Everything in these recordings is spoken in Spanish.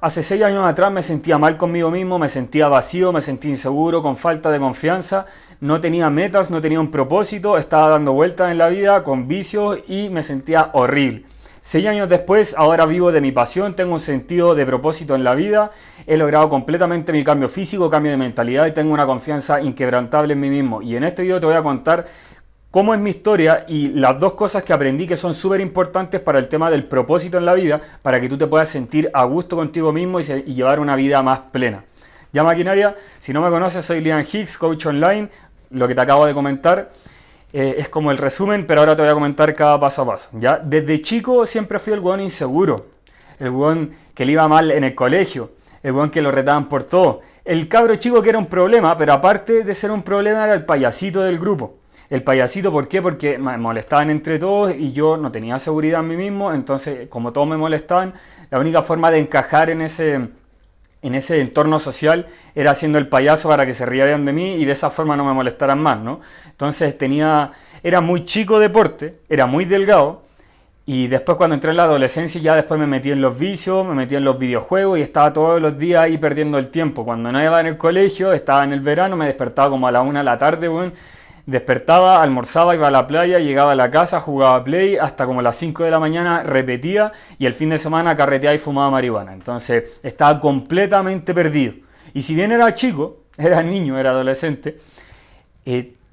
Hace 6 años atrás me sentía mal conmigo mismo, me sentía vacío, me sentía inseguro, con falta de confianza, no tenía metas, no tenía un propósito, estaba dando vueltas en la vida con vicios y me sentía horrible. 6 años después, ahora vivo de mi pasión, tengo un sentido de propósito en la vida, he logrado completamente mi cambio físico, cambio de mentalidad y tengo una confianza inquebrantable en mí mismo. Y en este video te voy a contar cómo es mi historia y las dos cosas que aprendí que son súper importantes para el tema del propósito en la vida, para que tú te puedas sentir a gusto contigo mismo y llevar una vida más plena. Ya maquinaria, si no me conoces, soy Liam Hicks, coach online. Lo que te acabo de comentar es como el resumen, pero ahora te voy a comentar cada paso a paso. ¿Ya? Desde chico siempre fui el hueón inseguro, el hueón que le iba mal en el colegio, el hueón que lo retaban por todo. El cabro chico que era un problema, pero aparte de ser un problema era el payasito del grupo. El payasito, ¿por qué? Porque me molestaban entre todos y yo no tenía seguridad en mí mismo, entonces como todos me molestaban, la única forma de encajar en ese entorno social era haciendo el payaso para que se rieran de mí y de esa forma no me molestaran más, ¿no? Entonces era muy chico deporte, era muy delgado y después cuando entré en la adolescencia ya después me metí en los vicios, me metí en los videojuegos y estaba todos los días ahí perdiendo el tiempo. Cuando no iba en el colegio, estaba en el verano, me despertaba como a la 1 de la tarde, bueno, despertaba, almorzaba, iba a la playa, llegaba a la casa, jugaba play, hasta como las 5 de la mañana repetía y el fin de semana carreteaba y fumaba marihuana. Entonces estaba completamente perdido. Y si bien era chico, era niño, era adolescente,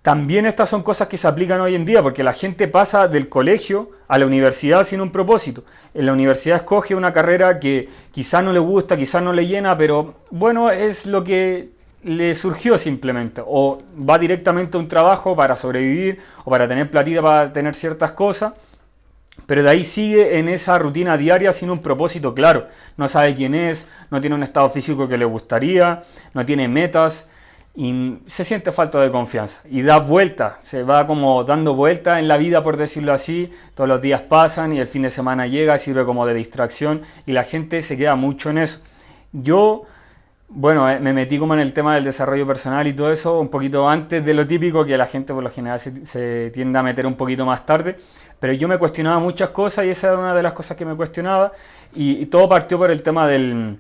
también estas son cosas que se aplican hoy en día, porque la gente pasa del colegio a la universidad sin un propósito. En la universidad escoge una carrera que quizás no le gusta, quizás no le llena, pero bueno, es lo que le surgió simplemente, o va directamente a un trabajo para sobrevivir o para tener platita para tener ciertas cosas, pero de ahí sigue en esa rutina diaria sin un propósito claro, no sabe quién es, no tiene un estado físico que le gustaría, no tiene metas y se siente falta de confianza y da vueltas, se va como dando vueltas en la vida, por decirlo así. Todos los días pasan y el fin de semana llega, sirve como de distracción y la gente se queda mucho en eso. Yo Bueno, me metí como en el tema del desarrollo personal y todo eso un poquito antes de lo típico, que la gente por lo general se tiende a meter un poquito más tarde, pero yo me cuestionaba muchas cosas y esa era una de las cosas que me cuestionaba y todo partió por el tema del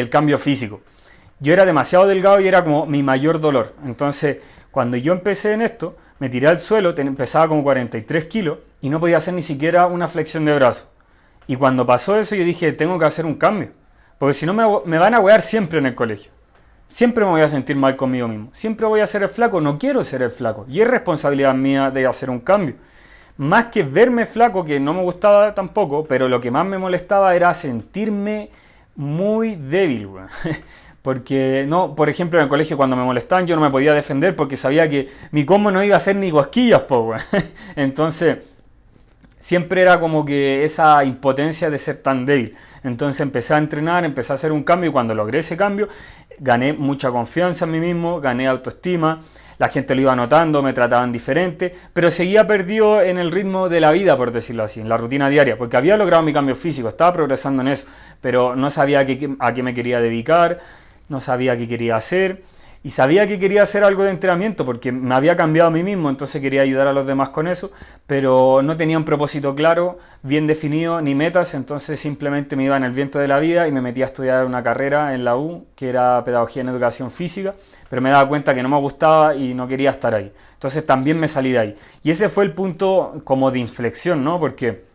cambio físico. Yo era demasiado delgado y era como mi mayor dolor, entonces cuando yo empecé en esto, me tiré al suelo, pesaba como 43 kilos y no podía hacer ni siquiera una flexión de brazo. Y cuando pasó eso yo dije, tengo que hacer un cambio. Porque si no me van a huear siempre en el colegio. Siempre me voy a sentir mal conmigo mismo. Siempre voy a ser el flaco. No quiero ser el flaco. Y es responsabilidad mía de hacer un cambio. Más que verme flaco, que no me gustaba tampoco, pero lo que más me molestaba era sentirme muy débil, güey. Porque, no, por ejemplo, en el colegio cuando me molestaban yo no me podía defender porque sabía que mi combo no iba a ser ni cosquillas, po, güey. Entonces, siempre era como que esa impotencia de ser tan débil. Entonces empecé a entrenar, empecé a hacer un cambio y cuando logré ese cambio gané mucha confianza en mí mismo, gané autoestima, la gente lo iba notando, me trataban diferente, pero seguía perdido en el ritmo de la vida, por decirlo así, en la rutina diaria, porque había logrado mi cambio físico, estaba progresando en eso, pero no sabía a qué me quería dedicar, no sabía qué quería hacer. Y sabía que quería hacer algo de entrenamiento porque me había cambiado a mí mismo, entonces quería ayudar a los demás con eso, pero no tenía un propósito claro, bien definido, ni metas, entonces simplemente me iba en el viento de la vida y me metí a estudiar una carrera en la U, que era Pedagogía en Educación Física, pero me daba cuenta que no me gustaba y no quería estar ahí. Entonces también me salí de ahí. Y ese fue el punto como de inflexión, ¿no? Porque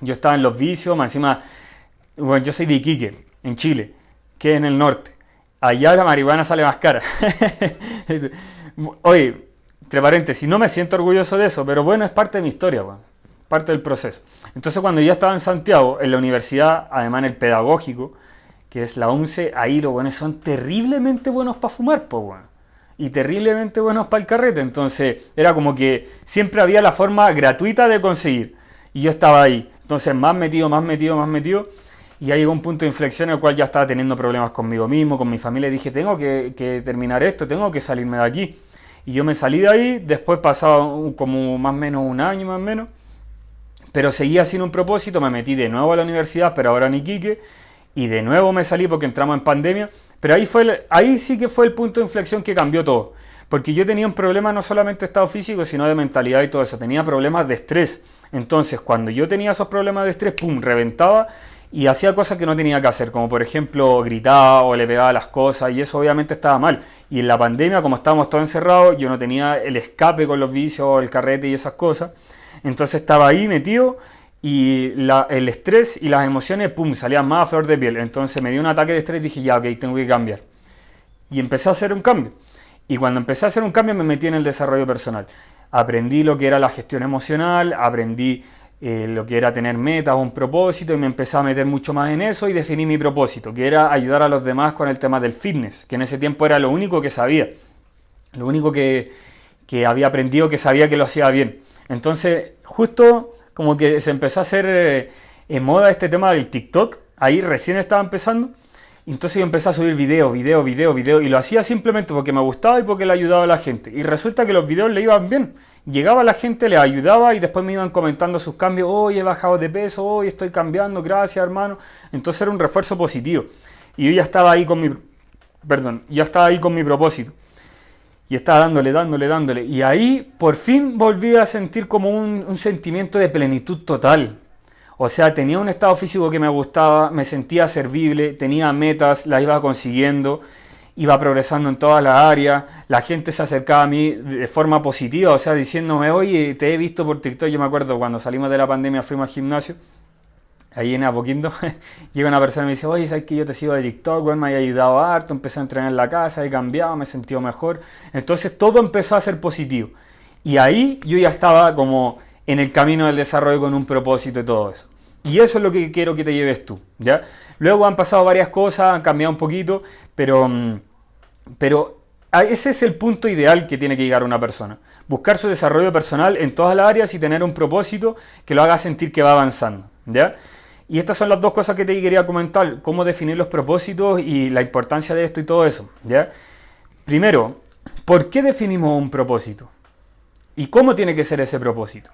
yo estaba en los vicios, más encima, bueno, yo soy de Iquique, en Chile, que es en el norte. Allá la marihuana sale más cara. Oye, entre paréntesis, no me siento orgulloso de eso, pero bueno, es parte de mi historia, bueno, parte del proceso. Entonces cuando ya estaba en Santiago, en la universidad, además en el pedagógico, que es la UNCE, ahí los buenos son terriblemente buenos para fumar, pues bueno, y terriblemente buenos para el carrete. Entonces era como que siempre había la forma gratuita de conseguir. Y yo estaba ahí. Entonces más metido, más metido, más metido. Y ya llegó un punto de inflexión en el cual ya estaba teniendo problemas conmigo mismo, con mi familia. Y dije, tengo que terminar esto, tengo que salirme de aquí. Y yo me salí de ahí, después pasaba como más o menos un año, más o menos. Pero seguía sin un propósito, me metí de nuevo a la universidad, pero ahora en Iquique. Y de nuevo me salí porque entramos en pandemia. Pero ahí sí que fue el punto de inflexión que cambió todo. Porque yo tenía un problema no solamente de estado físico, sino de mentalidad y todo eso. Tenía problemas de estrés. Entonces, cuando yo tenía esos problemas de estrés, pum, reventaba. y hacía cosas que no tenía que hacer, como por ejemplo gritaba o le pegaba las cosas, y eso obviamente estaba mal. Y en la pandemia, como estábamos todos encerrados, yo no tenía el escape con los vicios, el carrete y esas cosas, entonces estaba ahí metido y el estrés y las emociones, pum, salían más a flor de piel. Entonces me dio un ataque de estrés y dije, ya, ok, tengo que cambiar. Y empecé a hacer un cambio. Y cuando empecé a hacer un cambio me metí en el desarrollo personal. Aprendí lo que era la gestión emocional, aprendí lo que era tener metas, un propósito, y me empecé a meter mucho más en eso y definí mi propósito, que era ayudar a los demás con el tema del fitness, que en ese tiempo era lo único que sabía, lo único que había aprendido, que sabía que lo hacía bien. Entonces, justo como que se empezó a hacer en moda este tema del TikTok, ahí recién estaba empezando, y entonces yo empecé a subir videos, y lo hacía simplemente porque me gustaba y porque le ayudaba a la gente. Y resulta que los videos le iban bien. Llegaba la gente, les ayudaba y después me iban comentando sus cambios. Hoy he bajado de peso, hoy estoy cambiando, gracias hermano. Entonces era un refuerzo positivo. Y yo ya estaba ahí con mi propósito. Y estaba dándole. Y ahí por fin volví a sentir como un sentimiento de plenitud total. O sea, tenía un estado físico que me gustaba, me sentía servible, tenía metas, las iba consiguiendo, iba progresando en todas las áreas, la gente se acercaba a mí de forma positiva, o sea, diciéndome, oye, te he visto por TikTok. Yo me acuerdo cuando salimos de la pandemia, fuimos al gimnasio, ahí en Apoquindo, llega una persona y me dice, oye, ¿sabes que yo te sigo de TikTok? Bueno, me ha ayudado harto, empecé a entrenar en la casa, he cambiado, me he sentido mejor. Entonces todo empezó a ser positivo. Y ahí yo ya estaba como en el camino del desarrollo con un propósito y todo eso. Y eso es lo que quiero que te lleves tú, ¿ya? Luego han pasado varias cosas, han cambiado un poquito, pero ese es el punto ideal que tiene que llegar una persona. Buscar su desarrollo personal en todas las áreas y tener un propósito que lo haga sentir que va avanzando, ¿ya? Y estas son las dos cosas que te quería comentar, cómo definir los propósitos y la importancia de esto y todo eso, ¿ya? Primero, ¿por qué definimos un propósito? ¿Y cómo tiene que ser ese propósito?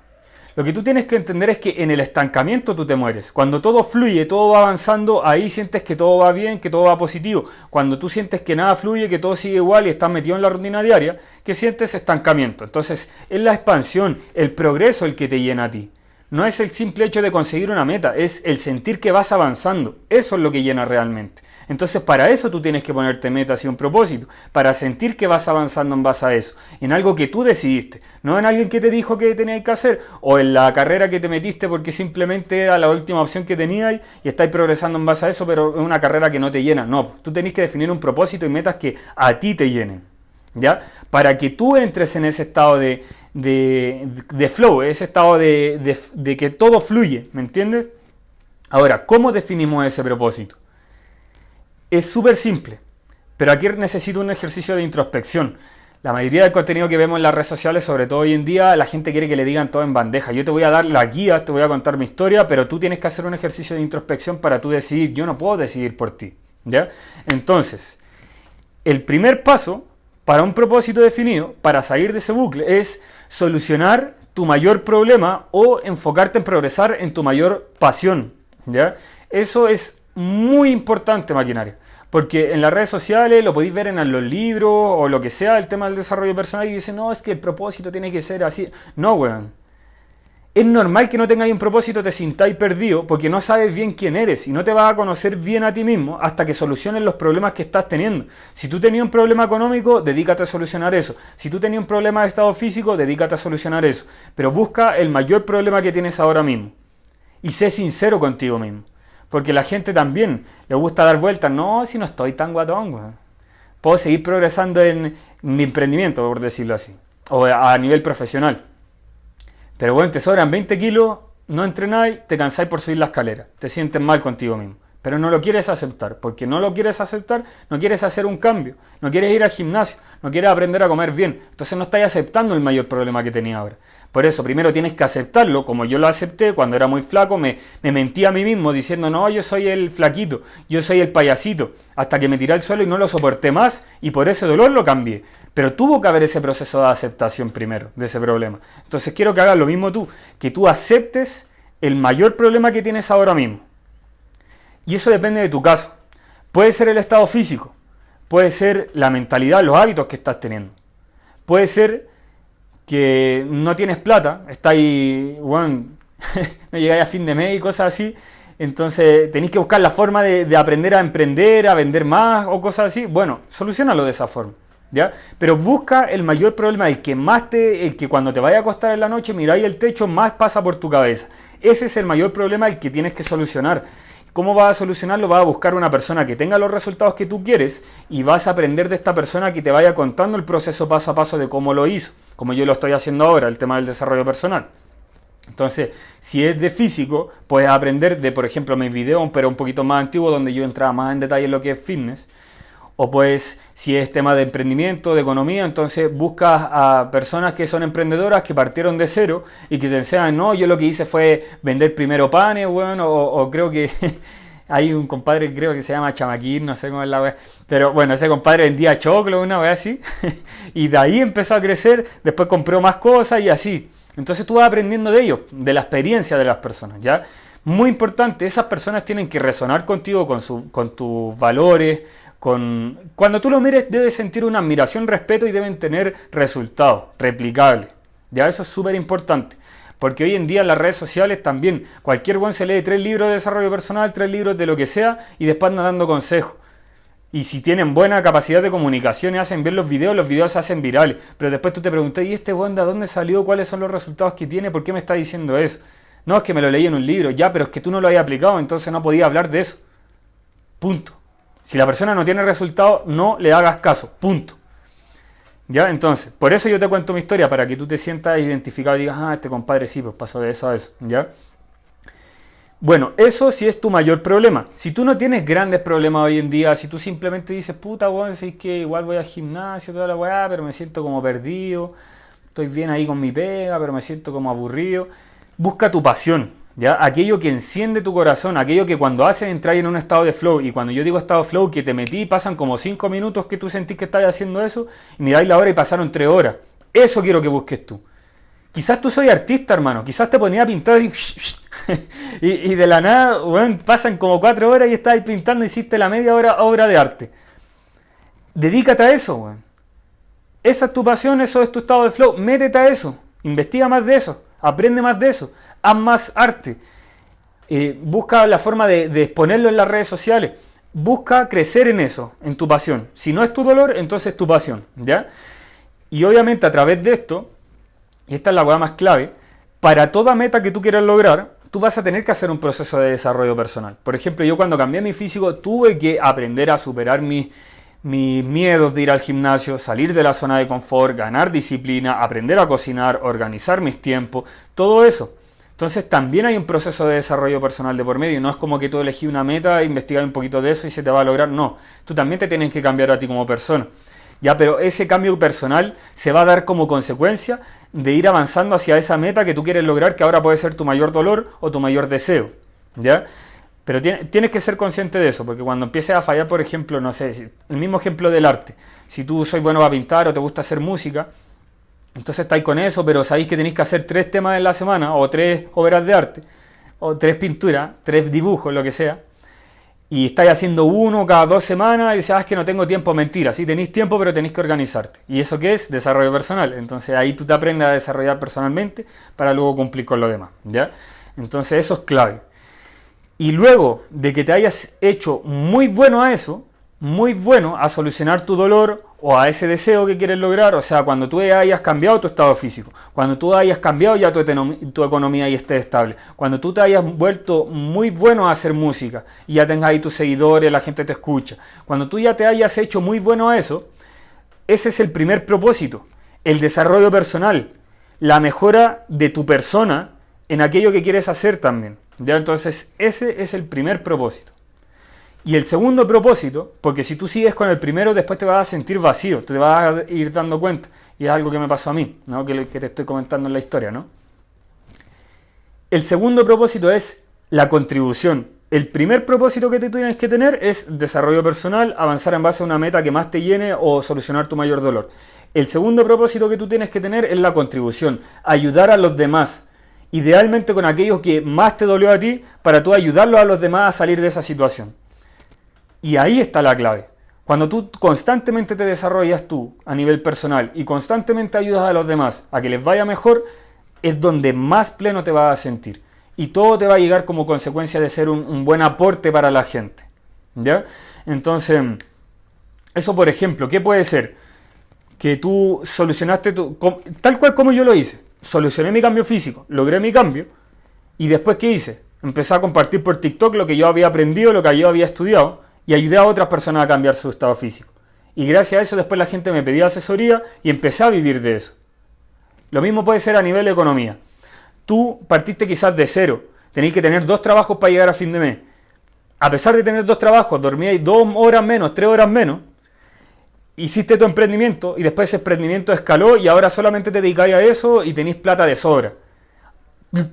Lo que tú tienes que entender es que en el estancamiento tú te mueres. Cuando todo fluye, todo va avanzando, ahí sientes que todo va bien, que todo va positivo. Cuando tú sientes que nada fluye, que todo sigue igual y estás metido en la rutina diaria, ¿qué sientes? Estancamiento. Entonces, es la expansión, el progreso el que te llena a ti. No es el simple hecho de conseguir una meta, es el sentir que vas avanzando. Eso es lo que llena realmente. Entonces para eso tú tienes que ponerte metas y un propósito, para sentir que vas avanzando en base a eso, en algo que tú decidiste, no en alguien que te dijo que tenías que hacer, o en la carrera que te metiste porque simplemente era la última opción que tenías y estáis progresando en base a eso, pero es una carrera que no te llena. No, tú tenés que definir un propósito y metas que a ti te llenen, ¿ya? Para que tú entres en ese estado de flow, ese estado de que todo fluye, ¿me entiendes? Ahora, ¿cómo definimos ese propósito? Es súper simple, pero aquí necesito un ejercicio de introspección. La mayoría del contenido que vemos en las redes sociales, sobre todo hoy en día, la gente quiere que le digan todo en bandeja. Yo te voy a dar la guía, te voy a contar mi historia, pero tú tienes que hacer un ejercicio de introspección para tú decidir. Yo no puedo decidir por ti, ¿ya? Entonces, el primer paso para un propósito definido, para salir de ese bucle, es solucionar tu mayor problema o enfocarte en progresar en tu mayor pasión, ¿ya? Eso es muy importante, maquinaria, porque en las redes sociales lo podéis ver en los libros o lo que sea, el tema del desarrollo personal, y dicen, no, es que el propósito tiene que ser así. No, weón. Es normal que no tengáis un propósito, te sintáis perdido, porque no sabes bien quién eres y no te vas a conocer bien a ti mismo hasta que soluciones los problemas que estás teniendo. Si tú tenías un problema económico, dedícate a solucionar eso. Si tú tenías un problema de estado físico, dedícate a solucionar eso. Pero busca el mayor problema que tienes ahora mismo y sé sincero contigo mismo. Porque la gente también le gusta dar vueltas. No, si no estoy tan guatón, güey. Puedo seguir progresando en mi emprendimiento, por decirlo así. O a nivel profesional. Pero bueno, te sobran 20 kilos, no entrenáis, te cansáis por subir la escalera. Te sientes mal contigo mismo. Pero no lo quieres aceptar. Porque no lo quieres aceptar, no quieres hacer un cambio. No quieres ir al gimnasio. No quieres aprender a comer bien. Entonces no estáis aceptando el mayor problema que tenía ahora. Por eso, primero tienes que aceptarlo, como yo lo acepté cuando era muy flaco, me mentí a mí mismo diciendo, no, yo soy el flaquito, yo soy el payasito, hasta que me tiré al suelo y no lo soporté más y por ese dolor lo cambié. Pero tuvo que haber ese proceso de aceptación primero, de ese problema. Entonces quiero que hagas lo mismo tú, que tú aceptes el mayor problema que tienes ahora mismo. Y eso depende de tu caso. Puede ser el estado físico, puede ser la mentalidad, los hábitos que estás teniendo, puede ser que no tienes plata, está ahí, bueno, no llegáis a fin de mes y cosas así, Entonces tenéis que buscar la forma de aprender a emprender, a vender más o cosas así. Bueno, solucionalo de esa forma, ¿ya? Pero busca el mayor problema, el que cuando te vaya a acostar en la noche miráis el techo, más pasa por tu cabeza. Ese es el mayor problema, el que tienes que solucionar. ¿Cómo vas a solucionarlo? Vas a buscar una persona que tenga los resultados que tú quieres y vas a aprender de esta persona que te vaya contando el proceso paso a paso de cómo lo hizo, como yo lo estoy haciendo ahora, el tema del desarrollo personal. Entonces, si es de físico, puedes aprender de, por ejemplo, mis videos, pero un poquito más antiguo, donde yo entraba más en detalle en lo que es fitness. O pues, si es tema de emprendimiento, de economía, entonces buscas a personas que son emprendedoras, que partieron de cero y que te enseñan, no, yo lo que hice fue vender primero panes, bueno, o creo que hay un compadre, creo que se llama Chamaquín, no sé cómo es la wea, pero bueno, ese compadre vendía choclo, una wea así, y de ahí empezó a crecer, después compró más cosas y así. Entonces tú vas aprendiendo de ellos, de la experiencia de las personas, ¿ya? Muy importante, esas personas tienen que resonar contigo, con tus valores, cuando tú lo mires debes sentir una admiración, respeto y deben tener resultados replicables. Ya eso es súper importante. Porque hoy en día en las redes sociales también cualquier buen se lee 3 libros de desarrollo personal, 3 libros de lo que sea y después anda dando consejos. Y si tienen buena capacidad de comunicación y hacen bien los videos se hacen virales. Pero después tú te preguntas, ¿y este buen de dónde salió? ¿Cuáles son los resultados que tiene? ¿Por qué me está diciendo eso? No, es que me lo leí en un libro. Ya, pero es que tú no lo habías aplicado, entonces no podías hablar de eso. Punto. Si la persona no tiene resultados, no le hagas caso. Punto. ¿Ya? Entonces, por eso yo te cuento mi historia, para que tú te sientas identificado y digas, ah, este compadre sí, pues pasó de eso a eso. ¿Ya? Bueno, eso sí es tu mayor problema. Si tú no tienes grandes problemas hoy en día, si tú simplemente dices, puta, weón, si es que igual voy al gimnasio, toda la weá, pero me siento como perdido, estoy bien ahí con mi pega, pero me siento como aburrido, busca tu pasión, ¿ya? Aquello que enciende tu corazón, aquello que cuando haces entrar en un estado de flow, y cuando yo digo estado de flow, que te metí y pasan como 5 minutos que tú sentís que estás haciendo eso, y miráis la hora y pasaron 3 horas. Eso quiero que busques tú. Quizás tú soy artista, hermano. Quizás te ponía a pintar y de la nada, bueno, pasan como 4 horas y estás ahí pintando y hiciste la media hora obra de arte. Dedícate a eso, weón. Esa es tu pasión, eso es tu estado de flow. Métete a eso. Investiga más de eso. Aprende más de eso. Haz más arte. Busca la forma de exponerlo en las redes sociales. Busca crecer en eso, en tu pasión. Si no es tu dolor, entonces es tu pasión, ¿ya? Y obviamente a través de esto, y esta es la hueá más clave, para toda meta que tú quieras lograr, tú vas a tener que hacer un proceso de desarrollo personal. Por ejemplo, yo cuando cambié mi físico tuve que aprender a superar mis miedos de ir al gimnasio, salir de la zona de confort, ganar disciplina, aprender a cocinar, organizar mis tiempos, todo eso. Entonces también hay un proceso de desarrollo personal de por medio. No es como que tú elegí una meta, investigas un poquito de eso y se te va a lograr. No, tú también te tienes que cambiar a ti como persona. Ya, pero ese cambio personal se va a dar como consecuencia de ir avanzando hacia esa meta que tú quieres lograr, que ahora puede ser tu mayor dolor o tu mayor deseo, ¿ya? Pero tienes que ser consciente de eso, porque cuando empieces a fallar, por ejemplo, no sé, el mismo ejemplo del arte, si tú sois bueno para pintar o te gusta hacer música, entonces estáis con eso, pero sabéis que tenéis que hacer 3 temas en la semana, o 3 obras de arte, o 3 pinturas, 3 dibujos, lo que sea, y estáis haciendo uno cada 2 semanas y dices, ah, es que no tengo tiempo. Mentira, sí tenéis tiempo, pero tenéis que organizarte. ¿Y eso qué es? Desarrollo personal. Entonces ahí tú te aprendes a desarrollar personalmente para luego cumplir con lo demás, ¿ya? Entonces eso es clave. Y luego de que te hayas hecho muy bueno a eso, muy bueno a solucionar tu dolor o a ese deseo que quieres lograr, o sea, cuando tú hayas cambiado tu estado físico, cuando tú hayas cambiado ya tu economía y esté estable, cuando tú te hayas vuelto muy bueno a hacer música y ya tengas ahí tus seguidores, la gente te escucha, cuando tú ya te hayas hecho muy bueno a eso, ese es el primer propósito, el desarrollo personal, la mejora de tu persona en aquello que quieres hacer también, ¿ya? Entonces ese es el primer propósito. Y el segundo propósito, porque si tú sigues con el primero, después te vas a sentir vacío, te vas a ir dando cuenta. Y es algo que me pasó a mí, ¿no? que te estoy comentando en la historia, ¿no? El segundo propósito es la contribución. El primer propósito que tú tienes que tener es desarrollo personal, avanzar en base a una meta que más te llene o solucionar tu mayor dolor. El segundo propósito que tú tienes que tener es la contribución, ayudar a los demás. Idealmente con aquello que más te dolió a ti, para tú ayudarlos a los demás a salir de esa situación. Y ahí está la clave. Cuando tú constantemente te desarrollas tú a nivel personal y constantemente ayudas a los demás a que les vaya mejor, es donde más pleno te vas a sentir. y todo te va a llegar como consecuencia de ser un buen aporte para la gente, ¿ya? Entonces, eso por ejemplo, ¿qué puede ser? Que tú solucionaste tal cual como yo lo hice, solucioné mi cambio físico, logré mi cambio, y después ¿qué hice? Empecé a compartir por TikTok lo que yo había aprendido, lo que yo había estudiado, y ayudé a otras personas a cambiar su estado físico. Y gracias a eso después la gente me pedía asesoría y empecé a vivir de eso. Lo mismo puede ser a nivel de economía. Tú partiste quizás de cero, tenéis que tener 2 trabajos para llegar a fin de mes. A pesar de tener 2 trabajos, dormíais 2 horas menos, 3 horas menos, hiciste tu emprendimiento y después ese emprendimiento escaló y ahora solamente te dedicáis a eso y tenéis plata de sobra.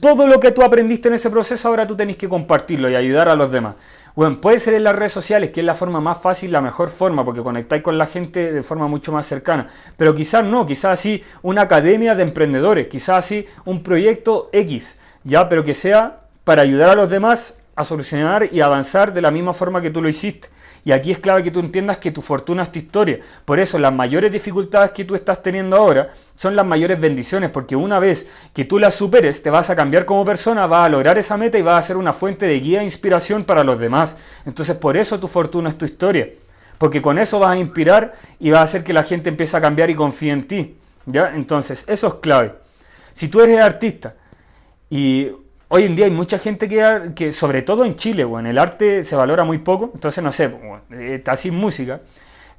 Todo lo que tú aprendiste en ese proceso ahora tú tenés que compartirlo y ayudar a los demás. Bueno, puede ser en las redes sociales, que es la forma más fácil, la mejor forma, porque conectáis con la gente de forma mucho más cercana. Pero quizás no, quizás así una academia de emprendedores, quizás así un proyecto X, ya, pero que sea para ayudar a los demás a solucionar y avanzar de la misma forma que tú lo hiciste. Y aquí es clave que tú entiendas que tu fortuna es tu historia. Por eso las mayores dificultades que tú estás teniendo ahora son las mayores bendiciones, porque una vez que tú las superes, te vas a cambiar como persona, vas a lograr esa meta y vas a ser una fuente de guía e inspiración para los demás. Entonces por eso tu fortuna es tu historia, porque con eso vas a inspirar y vas a hacer que la gente empiece a cambiar y confíe en ti, ¿ya? Entonces eso es clave. Si tú eres artista y hoy en día hay mucha gente que sobre todo en Chile, bueno, el arte se valora muy poco, entonces no sé, bueno, estás sin música,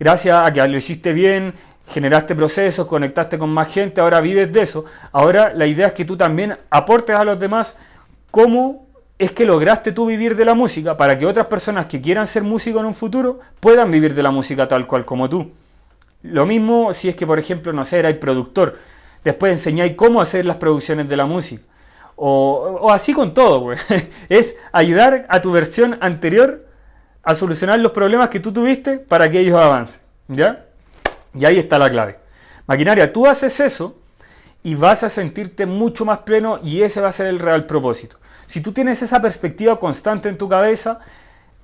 gracias a que lo hiciste bien, generaste procesos, conectaste con más gente, ahora vives de eso. Ahora la idea es que tú también aportes a los demás cómo es que lograste tú vivir de la música para que otras personas que quieran ser músicos en un futuro puedan vivir de la música tal cual como tú. Lo mismo si es que, por ejemplo, no sé, erais productor, después enseñáis cómo hacer las producciones de la música. O así con todo, pues. Es ayudar a tu versión anterior a solucionar los problemas que tú tuviste para que ellos avancen, ¿ya? Y ahí está la clave. Maquinaria, tú haces eso y vas a sentirte mucho más pleno y ese va a ser el real propósito. Si tú tienes esa perspectiva constante en tu cabeza,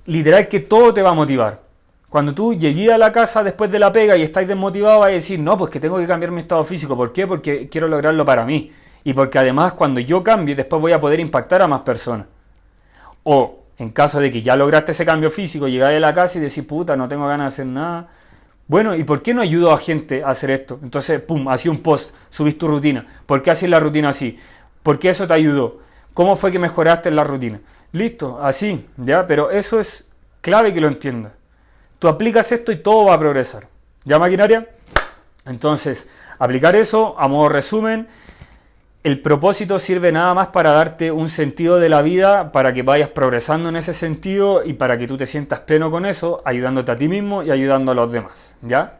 literal que todo te va a motivar. Cuando tú llegues a la casa después de la pega y estás desmotivado, vas a decir, no, pues que tengo que cambiar mi estado físico. ¿Por qué? Porque quiero lograrlo para mí. Y porque además cuando yo cambie, después voy a poder impactar a más personas. O en caso de que ya lograste ese cambio físico, llegáis a la casa y decís, puta, no tengo ganas de hacer nada. Bueno, ¿y por qué no ayudo a gente a hacer esto? Entonces, pum, hacía un post, subís tu rutina. ¿Por qué haces la rutina así? ¿Por qué eso te ayudó? ¿Cómo fue que mejoraste en la rutina? Listo, así, ¿ya? Pero eso es clave que lo entiendas. Tú aplicas esto y todo va a progresar. ¿Ya, maquinaria? Entonces, aplicar eso, a modo resumen, el propósito sirve nada más para darte un sentido de la vida, para que vayas progresando en ese sentido y para que tú te sientas pleno con eso, ayudándote a ti mismo y ayudando a los demás, ¿ya?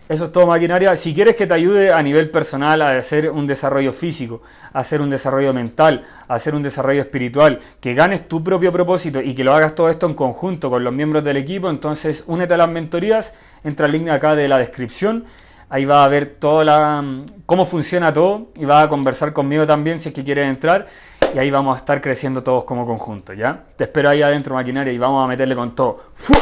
Eso es todo, maquinaria. Si quieres que te ayude a nivel personal a hacer un desarrollo físico, a hacer un desarrollo mental, a hacer un desarrollo espiritual, que ganes tu propio propósito y que lo hagas todo esto en conjunto con los miembros del equipo, entonces únete a las mentorías, entra al link acá de la descripción. Ahí vas a ver cómo funciona todo y vas a conversar conmigo también si es que quieres entrar y ahí vamos a estar creciendo todos como conjunto, ¿ya? Te espero ahí adentro, maquinaria, y vamos a meterle con todo. ¡Fu!